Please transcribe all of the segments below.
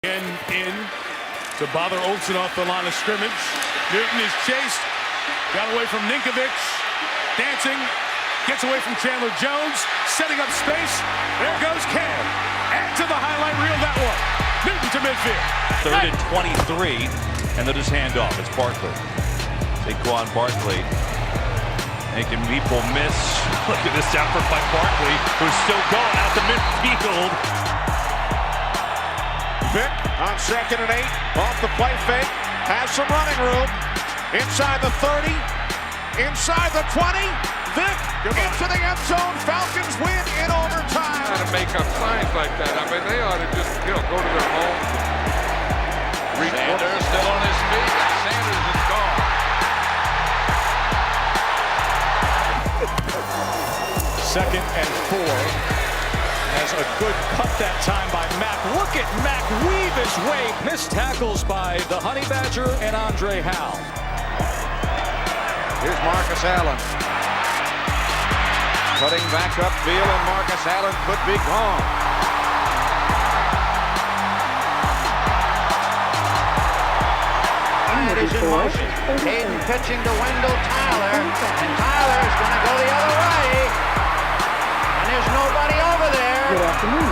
In to bother Olsen off the line of scrimmage. Newton is chased, got away from Ninkovic, dancing, gets away from Chandler Jones, setting up space. There goes Cam. Add to the highlight reel that one. Newton to midfield. 3rd and 23, and they'll just hand off. It's Barkley. Saquon Barkley making people miss. Look at this effort by Barkley, who's still going out to midfield. Vick on 2nd and 8, off the play fake, has some running room, inside the 30, inside the 20, Vick into the end zone, Falcons win in overtime. How to make up signs like that, I mean, they ought to just, go to their home. Sanders still on his feet, and Sanders is gone. 2nd and 4. Has a good cut that time by Mack. Look at Mack weave his way. Missed tackles by the Honey Badger and Andre Howell. Here's Marcus Allen. Cutting back upfield, and Marcus Allen could be gone. It is in motion. Hayden pitching to Wendell Tyler, and Tyler is going to go the other way. And there's nobody over there. Good afternoon.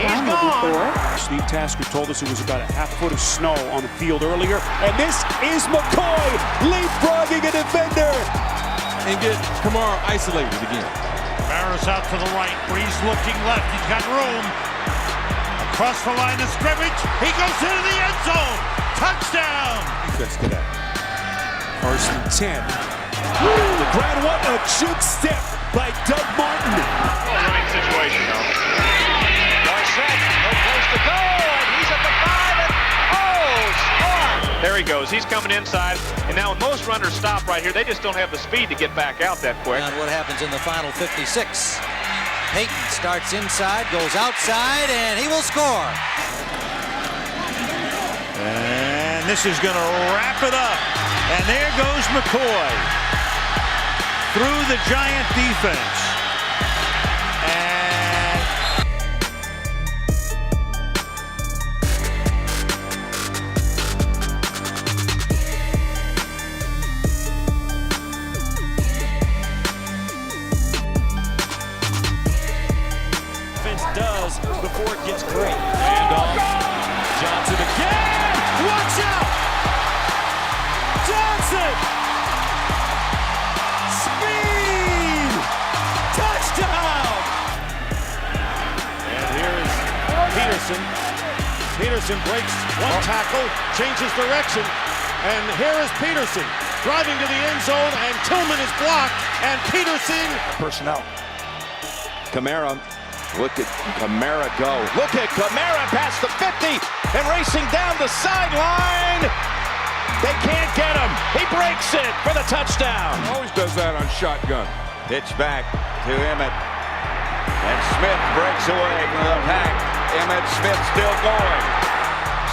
He's gone. Steve Tasker told us it was about a half foot of snow on the field earlier. And this is McCoy leapfrogging a defender. And get Kamara isolated again. Barrows out to the right. Breeze looking left. He's got room. Across the line of scrimmage. He goes into the end zone. Touchdown. Let's get that. First and 10. The ground, what a jig step by Doug Martin. Running situation, though. Going set, no place to go, and he's at the 5, and score! There he goes, he's coming inside, and now when most runners stop right here, they just don't have the speed to get back out that quick. And what happens in the final 56? Peyton starts inside, goes outside, and he will score. And this is going to wrap it up. And there goes McCoy through the Giant defense. And Defense does before it gets great. And Johnson again. Watch out! Johnson! Speed! Touchdown! And here is Peterson. Peterson breaks one tackle, changes direction, and here is Peterson driving to the end zone, and Tillman is blocked, and Peterson. Personnel. Kamara. Look at Kamara go. Look at Kamara past the 50 and racing down the sideline. They can't get him. He breaks it for the touchdown. Always does that on shotgun. Pitch back to Emmett. And Smith breaks away from the pack. Emmett Smith still going.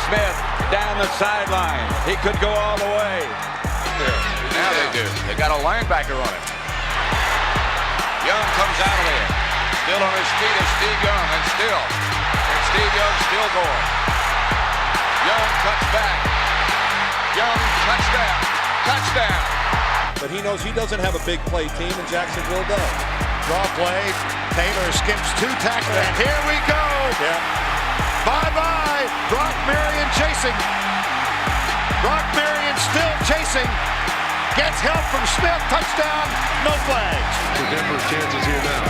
Smith down the sideline. He could go all the way. Now they do. They got a linebacker on him. Young comes out of there. Still on his feet is Steve Young, and Steve Young still going. Young cuts back. Young touchdown. But he knows he doesn't have a big play team, and Jacksonville does. draw play. Taylor skips 2 tackles. And here we go. Yeah. Bye-bye. Brock Marion chasing. Brock Marion still chasing. Gets help from Smith. Touchdown. No flags. The Denver's chances here now.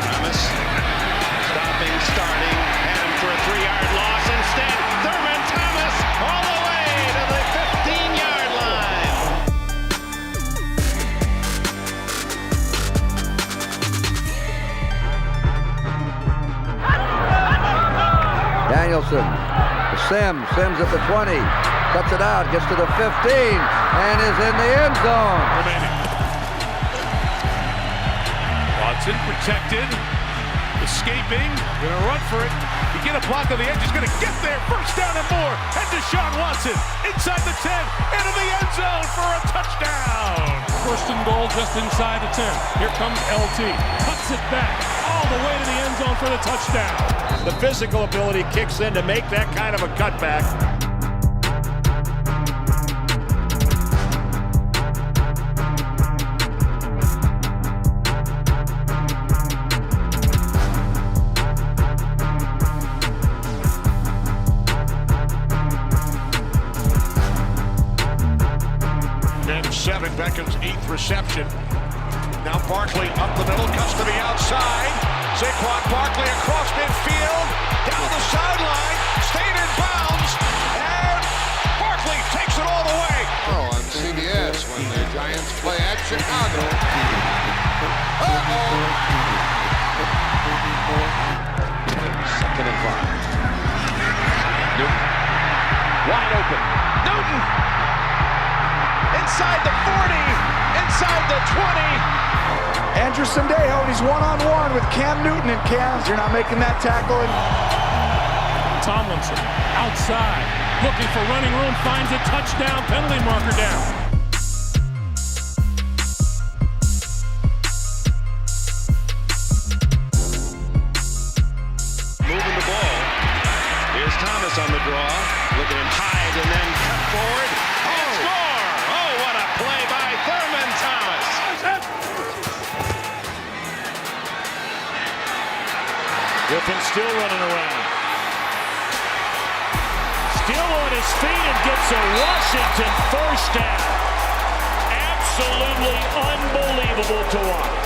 Thomas stopping, starting, heading for a 3-yard loss. Instead, Thurman Thomas all the way to the 15-yard line. Danielson to Sims at the 20, cuts it out, gets to the 15, and is in the end zone. Remaining. Watson protected, escaping, gonna run for it. You get a block on the edge, he's gonna get there. First down and more, and Deshaun Watson inside the 10, into the end zone for a touchdown. First and goal just inside the 10. Here comes LT, cuts it back all the way to the end zone for the touchdown. The physical ability kicks in to make that kind of a cutback. And 7, Beckham's 8th reception. Now Barkley up the middle, cuts to the outside. Saquon Barkley across midfield, down the sideline, stayed in bounds, and Barkley takes it all the way. Oh, on CBS when the Giants play at Chicago. Second and 5. Newton. Wide open. Newton! Inside the 40, inside the 20. Andrew Sendejo, and he's one-on-one with Cam Newton, and Cam, you're not making that tackle. Tomlinson outside, looking for running room, finds a touchdown, penalty marker down. Moving the ball. Here's Thomas on the draw. Look at him hide and then cut forward. And score! Oh, what a play by Thurman Thomas. Griffin still running around. Still on his feet and gets a Washington first down. Absolutely unbelievable to watch.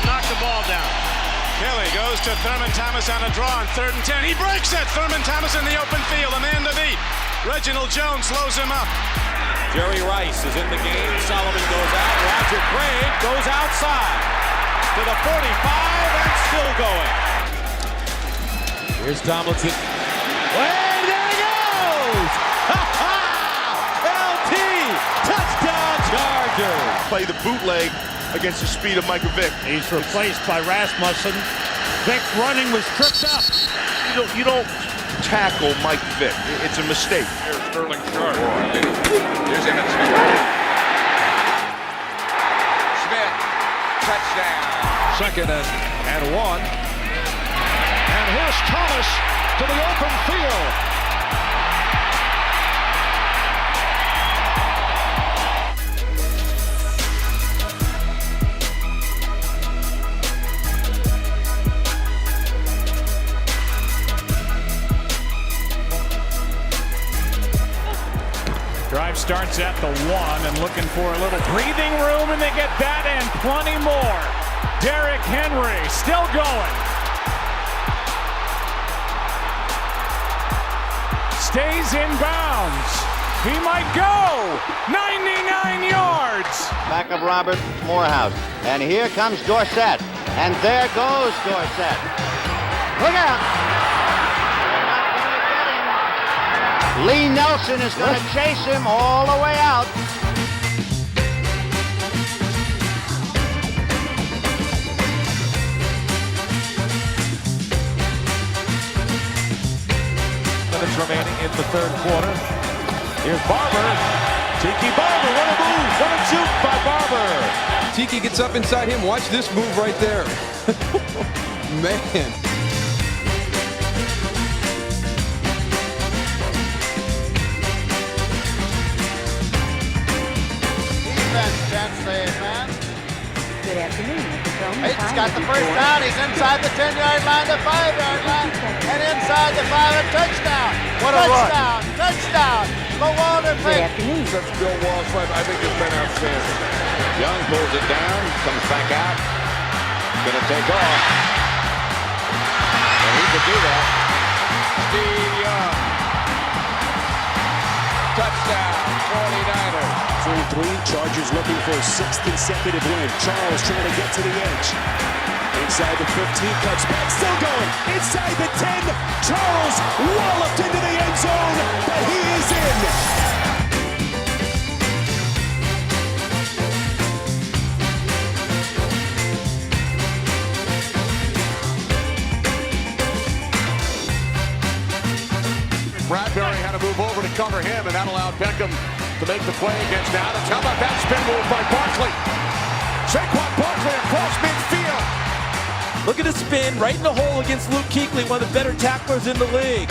Knock the ball down. Kelly goes to Thurman Thomas on a draw on 3rd and 10. He breaks it. Thurman Thomas in the open field. A man to beat. Reginald Jones slows him up. Jerry Rice is in the game. Solomon goes out. Roger Craig goes outside to the 45 and still going. Here's Tomlinson. And there he goes! LT! Touchdown Chargers! Play the bootleg against the speed of Michael Vick. He's replaced by Rasmussen. Vick running was tripped up. You don't tackle Mike Vick. It's a mistake. Here's Sterling Sharp. Here's Emmett Smith. Smith, touchdown. 2nd and 1. And here's Thomas to the open field. Drive starts at the 1 and looking for a little breathing room, and they get that and plenty more. Derrick Henry still going. Stays in bounds. He might go. 99 yards. Back of Robert Morehouse. And here comes Dorsett. And there goes Dorsett. Look out. Lee Nelson is going to chase him all the way out. Minutes remaining in the 3rd quarter. Here's Barber. Tiki Barber, what a move. What a shoot by Barber. Tiki gets up inside him. Watch this move right there. Man. Good afternoon. Peyton's got the first down. He's inside the 10-yard line, the 5-yard line, and inside the 5, a touchdown. What a touchdown! Touchdown! Lawalder Payton. That's Bill Walsh. I think it's been outstanding. Young pulls it down, comes back out. Gonna take off. And he could do that. Steve Young. Touchdown, 49ers. 3-3, Chargers looking for a 6th consecutive win. Charles trying to get to the edge. Inside the 15, cuts back, still going. Inside the 10, Charles walloped into the end zone, but he is in. for him, and that allowed Beckham to make the play against Adams. How about that spin move by Barkley? Saquon Barkley across midfield. Look at his spin right in the hole against Luke Kuechly, one of the better tacklers in the league.